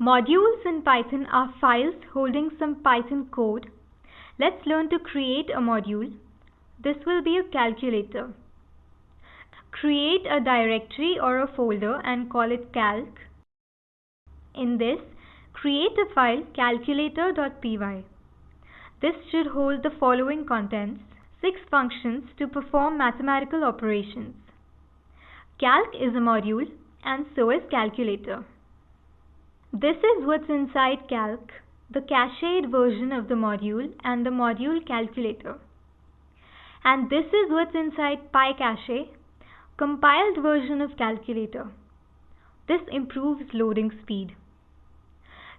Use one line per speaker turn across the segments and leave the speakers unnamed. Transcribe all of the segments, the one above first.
Modules in Python are files holding some Python code. Let's learn to create a module. This will be a calculator. Create a directory or a folder and call it calc. In this, create a file calculator.py. This should hold the following contents: 6 functions to perform mathematical operations. Calc is a module and so is calculator. This is what's inside calc, the cached version of the module and the module calculator. And this is what's inside PyCache, compiled version of calculator. This improves loading speed.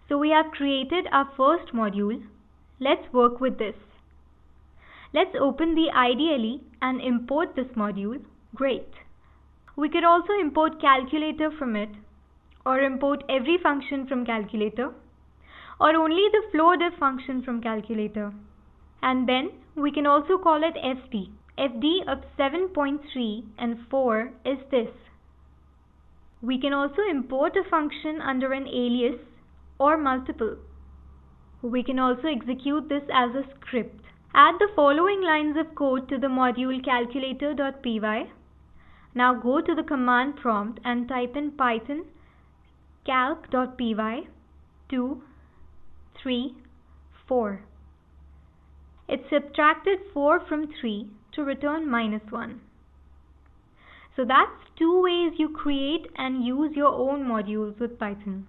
So we have created our first module. Let's work with this. Let's open the IDLE and import this module. Great. We could also import calculator from it, or import every function from calculator, or only the floatdiff function from calculator. And then we can also call it fd. fd of 7.3 and 4 is this. We can also import a function under an alias or multiple. We can also execute this as a script. Add the following lines of code to the module calculator.py. Now go to the command prompt and type in Python calc.py 2, 3, 4. It subtracted 4 from 3 to return -1. So that's 2 ways you create and use your own modules with Python.